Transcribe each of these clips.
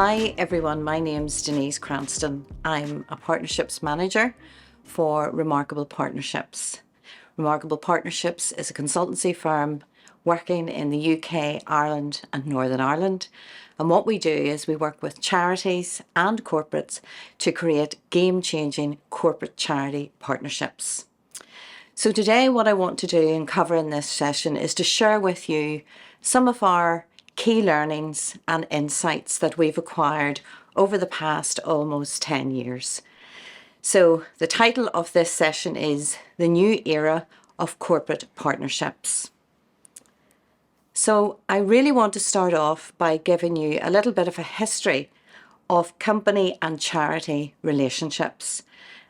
Hi everyone, my name's Denise Cranston. I'm a partnerships manager for Remarkable Partnerships. Remarkable Partnerships is a consultancy firm working in the UK, Ireland and Northern Ireland. And what we do is we work with charities and corporates to create game-changing corporate charity partnerships. So today what I want to do and cover in this session is to share with you some of our key learnings and insights that we've acquired over the past almost 10 years. So the title of this session is The New Era of Corporate Partnerships. So I really want to start off by giving you a little bit of a history of company and charity relationships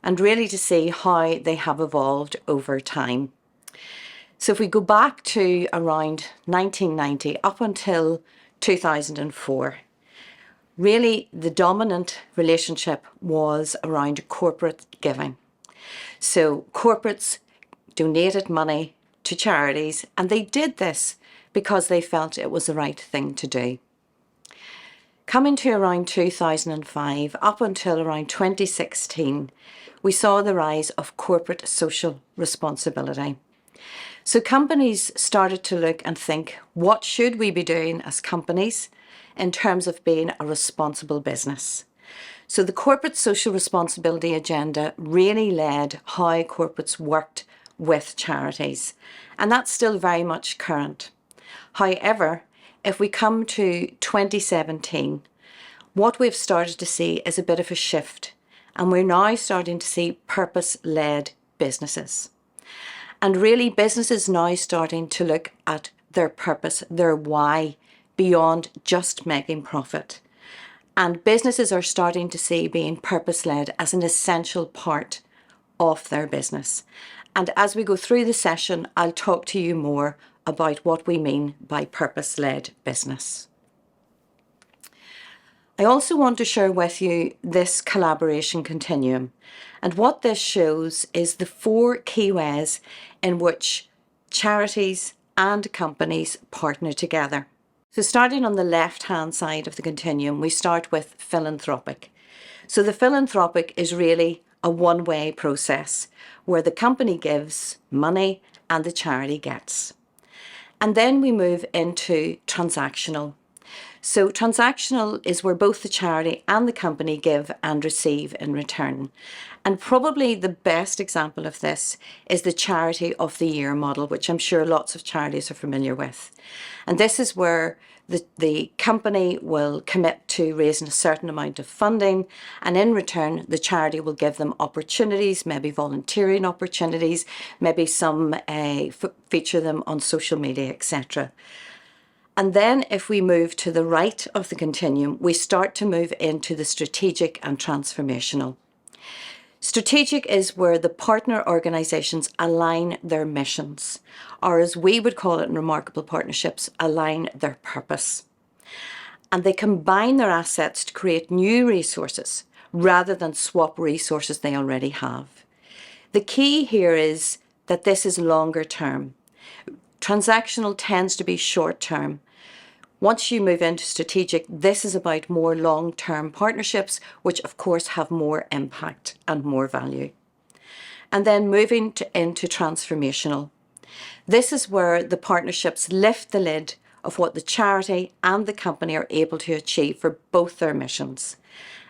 and really to see how they have evolved over time. So if we go back to around 1990 up until 2004, really the dominant relationship was around corporate giving. So corporates donated money to charities, and they did this because they felt it was the right thing to do. Coming to around 2005 up until around 2016, we saw the rise of corporate social responsibility. So companies started to look and think, what should we be doing as companies in terms of being a responsible business? So the corporate social responsibility agenda really led how corporates worked with charities, and that's still very much current. However, if we come to 2017, what we've started to see is a bit of a shift, and we're now starting to see purpose-led businesses. And really businesses now starting to look at their purpose, their why, beyond just making profit. And businesses are starting to see being purpose-led as an essential part of their business. And as we go through the session, I'll talk to you more about what we mean by purpose-led business. I also want to share with you this collaboration continuum. And what this shows is the 4 key ways in which charities and companies partner together. So starting on the left-hand side of the continuum, we start with philanthropic. So the philanthropic is really a one-way process where the company gives money and the charity gets. And then we move into transactional. So transactional is where both the charity and the company give and receive in return. And probably the best example of this is the Charity of the Year model, which I'm sure lots of charities are familiar with. And this is where the company will commit to raising a certain amount of funding, and in return the charity will give them opportunities, maybe volunteering opportunities, maybe some feature them on social media, etc. And then if we move to the right of the continuum, we start to move into the strategic and transformational. Strategic is where the partner organisations align their missions, or as we would call it in Remarkable Partnerships, align their purpose. And they combine their assets to create new resources rather than swap resources they already have. The key here is that this is longer term. Transactional tends to be short term. Once you move into strategic, this is about more long-term partnerships, which of course have more impact and more value. And then moving into transformational. This is where the partnerships lift the lid of what the charity and the company are able to achieve for both their missions,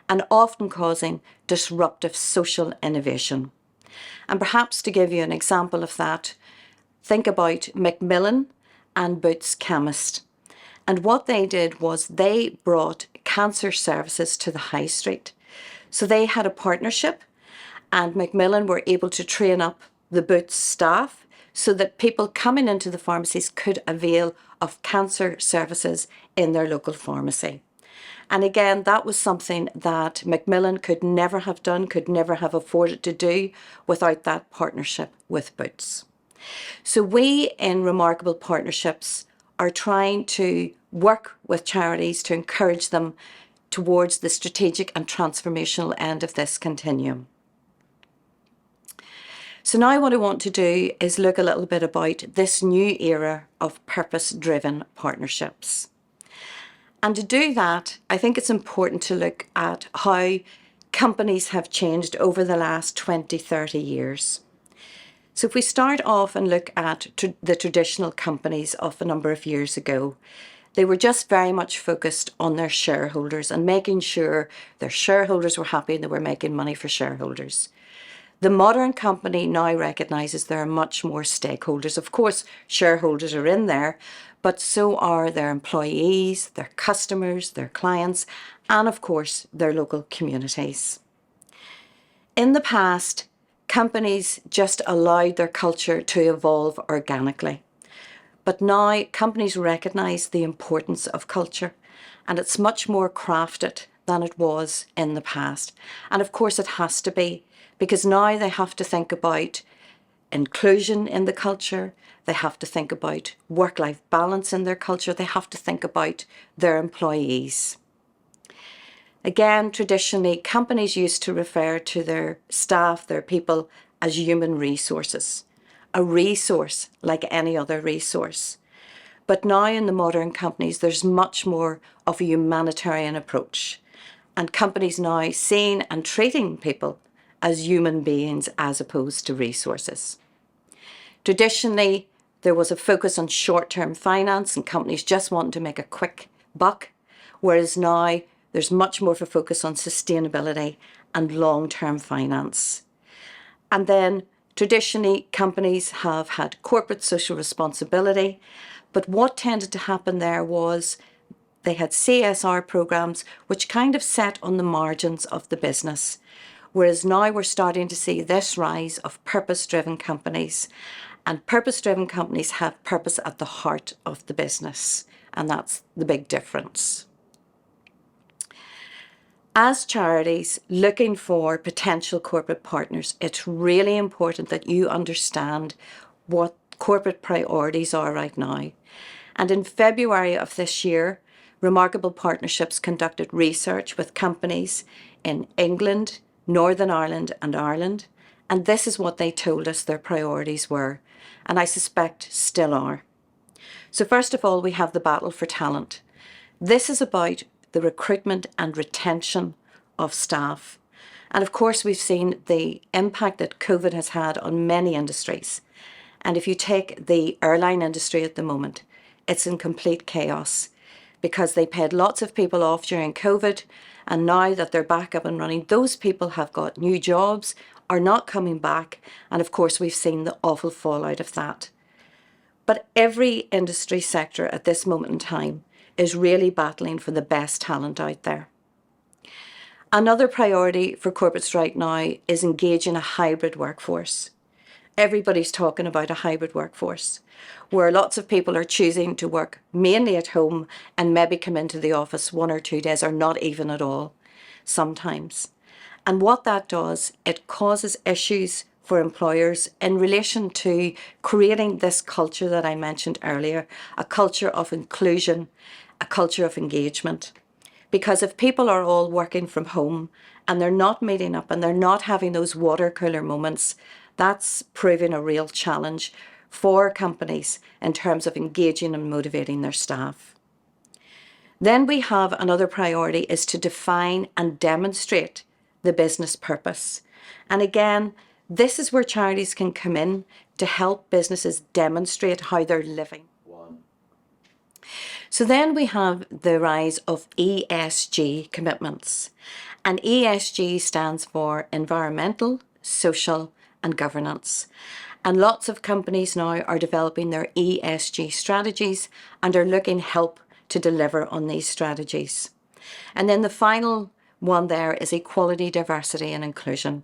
and often causing disruptive social innovation. And perhaps to give you an example of that, think about Macmillan and Boots Chemist. And what they did was they brought cancer services to the high street. So they had a partnership, and Macmillan were able to train up the Boots staff so that people coming into the pharmacies could avail of cancer services in their local pharmacy. And again, that was something that Macmillan could never have done, could never have afforded to do without that partnership with Boots. So we in Remarkable Partnerships are trying to work with charities to encourage them towards the strategic and transformational end of this continuum. So now what I want to do is look a little bit about this new era of purpose-driven partnerships. And to do that, I think it's important to look at how companies have changed over the last 20, 30 years. So if we start off and look at the traditional companies of a number of years ago, they were just very much focused on their shareholders and making sure their shareholders were happy and they were making money for shareholders. The modern company now recognises there are much more stakeholders. Of course, shareholders are in there, but so are their employees, their customers, their clients, and of course, their local communities. In the past, companies just allowed their culture to evolve organically. But now companies recognise the importance of culture, and it's much more crafted than it was in the past. And of course it has to be, because now they have to think about inclusion in the culture, they have to think about work-life balance in their culture, they have to think about their employees. Again, traditionally, companies used to refer to their staff, their people, as human resources, a resource like any other resource. But now in the modern companies, there's much more of a humanitarian approach, and companies now seeing and treating people as human beings as opposed to resources. Traditionally, there was a focus on short-term finance and companies just wanting to make a quick buck, whereas now there's much more of a focus on sustainability and long-term finance. And then traditionally, companies have had corporate social responsibility, but what tended to happen there was they had CSR programs which kind of sat on the margins of the business, whereas now we're starting to see this rise of purpose-driven companies, and purpose-driven companies have purpose at the heart of the business, and that's the big difference. As charities looking for potential corporate partners, it's really important that you understand what corporate priorities are right now. And in February of this year, Remarkable Partnerships conducted research with companies in England, Northern Ireland and Ireland, and this is what they told us their priorities were, and I suspect still are. So first of all, we have the battle for talent. This is about the recruitment and retention of staff. And of course, we've seen the impact that COVID has had on many industries. And if you take the airline industry at the moment, it's in complete chaos because they paid lots of people off during COVID. And now that they're back up and running, those people have got new jobs, are not coming back. And of course, we've seen the awful fallout of that. But every industry sector at this moment in time is really battling for the best talent out there. Another priority for corporates right now is engaging a hybrid workforce. Everybody's talking about a hybrid workforce where lots of people are choosing to work mainly at home and maybe come into the office 1 or 2 days or not even at all sometimes. And what that does, it causes issues for employers in relation to creating this culture that I mentioned earlier, a culture of inclusion, a culture of engagement. Because if people are all working from home and they're not meeting up and they're not having those water cooler moments, that's proving a real challenge for companies in terms of engaging and motivating their staff. Then we have another priority is to define and demonstrate the business purpose. And again, this is where charities can come in to help businesses demonstrate how they're living. So then we have the rise of ESG commitments. And ESG stands for environmental, social and governance. And lots of companies now are developing their ESG strategies and are looking help to deliver on these strategies. And then the final one there is equality, diversity and inclusion.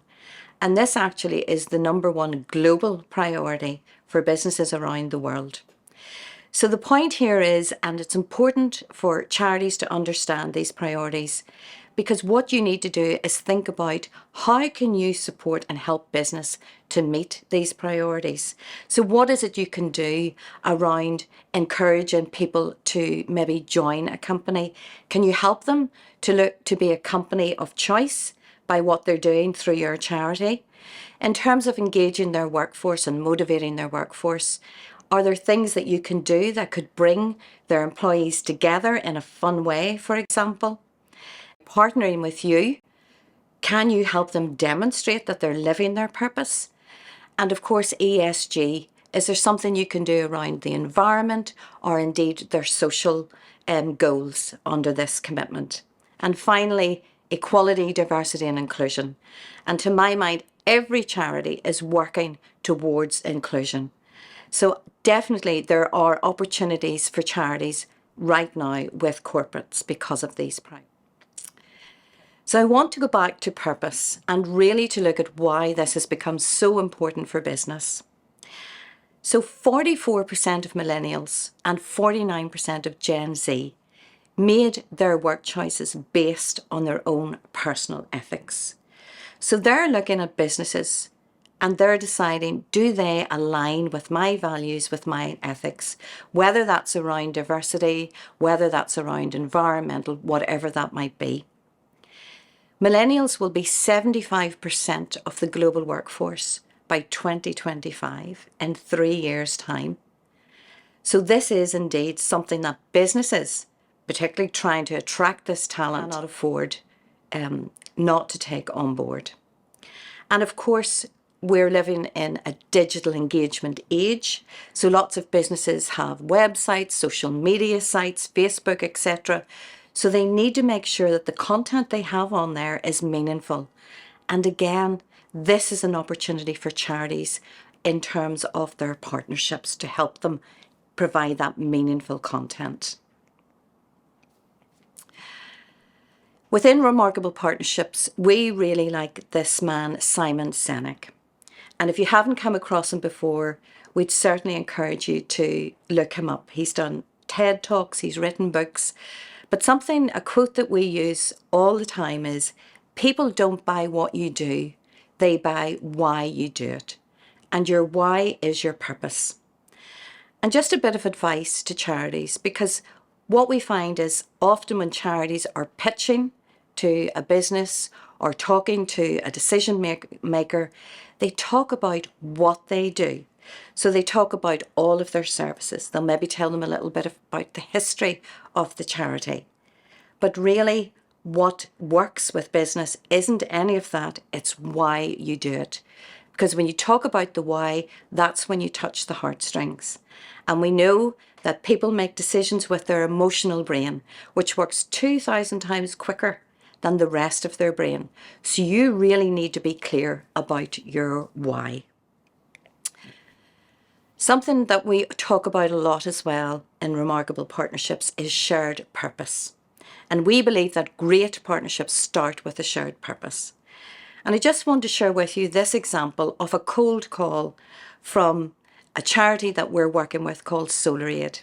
And this actually is the #1 global priority for businesses around the world. So the point here is, and it's important for charities to understand these priorities, because what you need to do is think about how can you support and help business to meet these priorities. So what is it you can do around encouraging people to maybe join a company? Can you help them to look to be a company of choice by what they're doing through your charity? In terms of engaging their workforce and motivating their workforce, Are there things that you can do that could bring their employees together in a fun way, for example? Partnering with you, can you help them demonstrate that they're living their purpose? And of course, ESG, is there something you can do around the environment or indeed their social goals under this commitment? And finally, equality, diversity and inclusion. And to my mind, every charity is working towards inclusion. So definitely there are opportunities for charities right now with corporates because of these priorities. So I want to go back to purpose and really to look at why this has become so important for business. So 44% of millennials and 49% of Gen Z made their work choices based on their own personal ethics. So they're looking at businesses and they're deciding, do they align with my values, with my ethics, whether that's around diversity, whether that's around environmental, whatever that might be. Millennials will be 75% of the global workforce by 2025, in 3 years' time. So this is indeed something that businesses, particularly trying to attract this talent, cannot afford not to take on board. And of course, we're living in a digital engagement age. So lots of businesses have websites, social media sites, Facebook, etc. So they need to make sure that the content they have on there is meaningful. And again, this is an opportunity for charities in terms of their partnerships to help them provide that meaningful content. Within Remarkable Partnerships, we really like this man, Simon Sinek. And if you haven't come across him before, we'd certainly encourage you to look him up. He's done TED Talks, he's written books. But a quote that we use all the time is, people don't buy what you do, they buy why you do it. And your why is your purpose. And just a bit of advice to charities, because what we find is often when charities are pitching to a business or talking to a decision maker, they talk about what they do. So they talk about all of their services. They'll maybe tell them a little bit about the history of the charity. But really, what works with business isn't any of that. It's why you do it. Because when you talk about the why, that's when you touch the heartstrings. And we know that people make decisions with their emotional brain, which works 2,000 times quicker than the rest of their brain. So you really need to be clear about your why. Something that we talk about a lot as well in Remarkable Partnerships is shared purpose. And we believe that great partnerships start with a shared purpose. And I just want to share with you this example of a cold call from a charity that we're working with called SolarAid.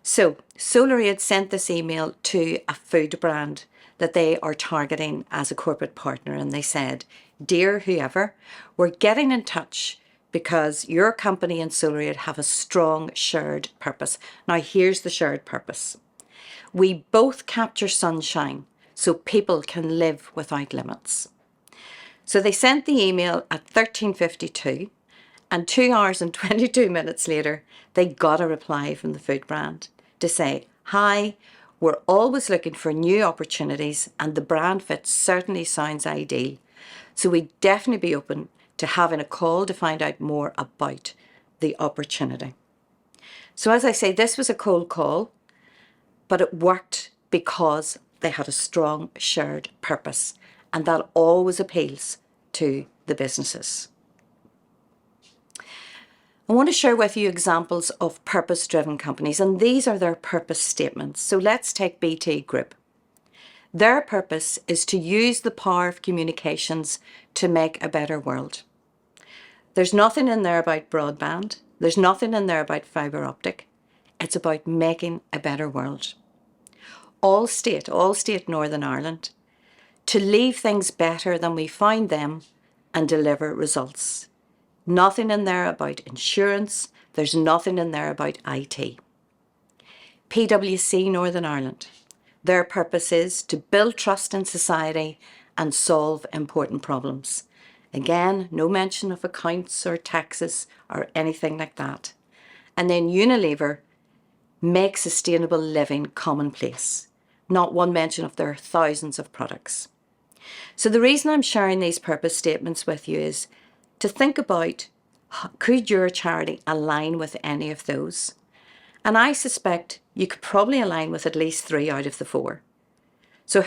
So SolarAid sent this email to a food brand that they are targeting as a corporate partner. And they said, dear whoever, we're getting in touch because your company and SolarAid have a strong shared purpose. Now here's the shared purpose. We both capture sunshine so people can live without limits. So they sent the email at 13:52, and 2 hours and 22 minutes later, they got a reply from the food brand to say, hi, we're always looking for new opportunities and the brand fit certainly sounds ideal. So we'd definitely be open to having a call to find out more about the opportunity. So as I say, this was a cold call, but it worked because they had a strong shared purpose, and that always appeals to the businesses. I want to share with you examples of purpose-driven companies, and these are their purpose statements. So let's take BT Group. Their purpose is to use the power of communications to make a better world. There's nothing in there about broadband. There's nothing in there about fibre optic. It's about making a better world. Allstate Northern Ireland, to leave things better than we found them and deliver results. Nothing in there about insurance. There's nothing in there about IT. PwC Northern Ireland, their purpose is to build trust in society and solve important problems. Again, no mention of accounts or taxes or anything like that. And then Unilever, make sustainable living commonplace. Not one mention of their thousands of products. So the reason I'm sharing these purpose statements with you is to think about, could your charity align with any of those? And I suspect you could probably align with at least 3 out of the 4. So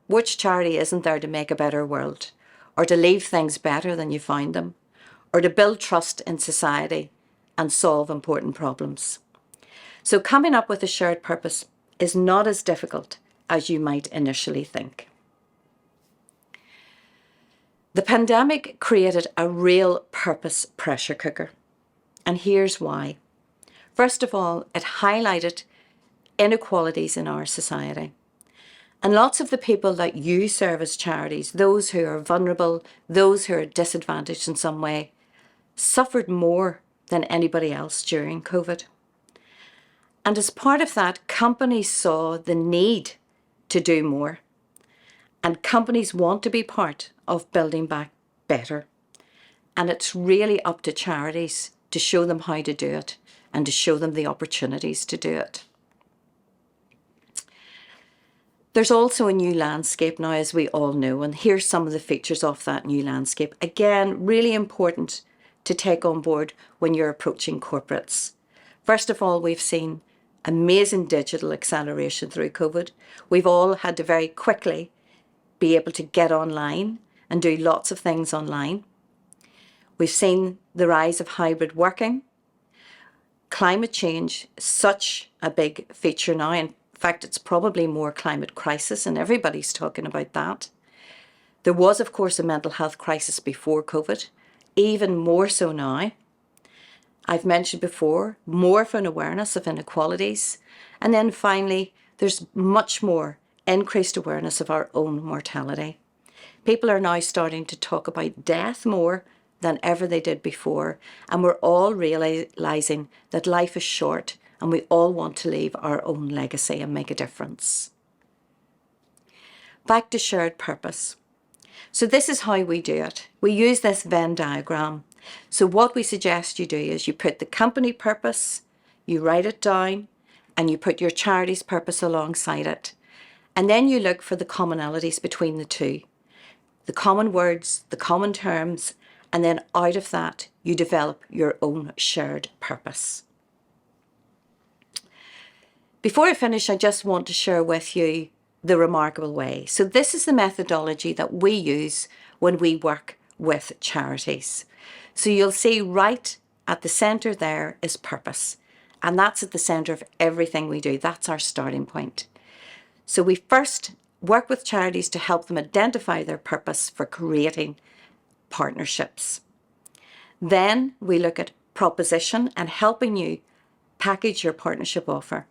which charity isn't there to make a better world, or to leave things better than you found them, or to build trust in society and solve important problems? So coming up with a shared purpose is not as difficult as you might initially think. The pandemic created a real purpose pressure cooker. And here's why. First of all, it highlighted inequalities in our society. And lots of the people that you serve as charities, those who are vulnerable, those who are disadvantaged in some way, suffered more than anybody else during COVID. And as part of that, companies saw the need to do more. And companies want to be part of building back better. And it's really up to charities to show them how to do it and to show them the opportunities to do it. There's also a new landscape now, as we all know, and here's some of the features of that new landscape. Again, really important to take on board when you're approaching corporates. First of all, we've seen amazing digital acceleration through COVID. We've all had to very quickly be able to get online and do lots of things online. We've seen the rise of hybrid working. Climate change is such a big feature now. In fact, it's probably more climate crisis, and everybody's talking about that. There was, of course, a mental health crisis before COVID, even more so now. I've mentioned before, more of an awareness of inequalities. And then finally, there's much more increased awareness of our own mortality. People are now starting to talk about death more than ever they did before. And we're all realizing that life is short and we all want to leave our own legacy and make a difference. Back to shared purpose. So this is how we do it. We use this Venn diagram. So what we suggest you do is you put the company purpose, you write it down, and you put your charity's purpose alongside it. And then you look for the commonalities between the two, the common words, the common terms, and then out of that, you develop your own shared purpose. Before I finish, I just want to share with you the remarkable way. So this is the methodology that we use when we work with charities. So you'll see right at the centre there is purpose. And that's at the centre of everything we do. That's our starting point. So we first work with charities to help them identify their purpose for creating partnerships. Then we look at proposition and helping you package your partnership offer.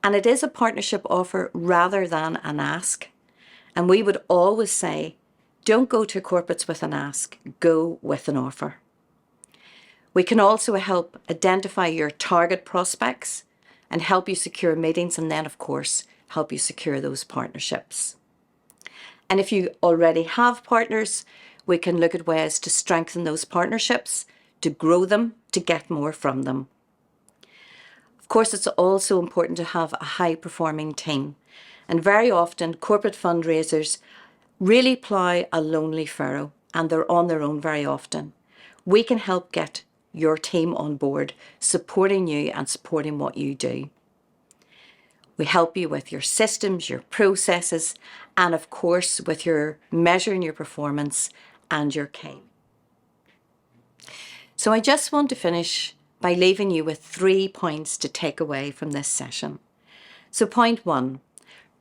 And it is a partnership offer rather than an ask. And we would always say, don't go to corporates with an ask, go with an offer. We can also help identify your target prospects and help you secure meetings, and then, of course, help you secure those partnerships. And if you already have partners, we can look at ways to strengthen those partnerships, to grow them, to get more from them. Of course, it's also important to have a high-performing team. And very often, corporate fundraisers really plough a lonely furrow, and they're on their own very often. We can help get your team on board, supporting you and supporting what you do. We help you with your systems, your processes, and of course with your measuring your performance and your team. So I just want to finish by leaving you with 3 points to take away from this session. So point 1,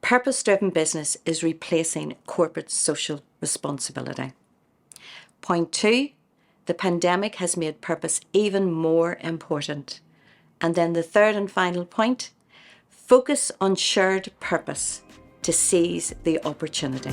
purpose-driven business is replacing corporate social responsibility. Point 2, the pandemic has made purpose even more important. And then the third and final point, focus on shared purpose to seize the opportunity.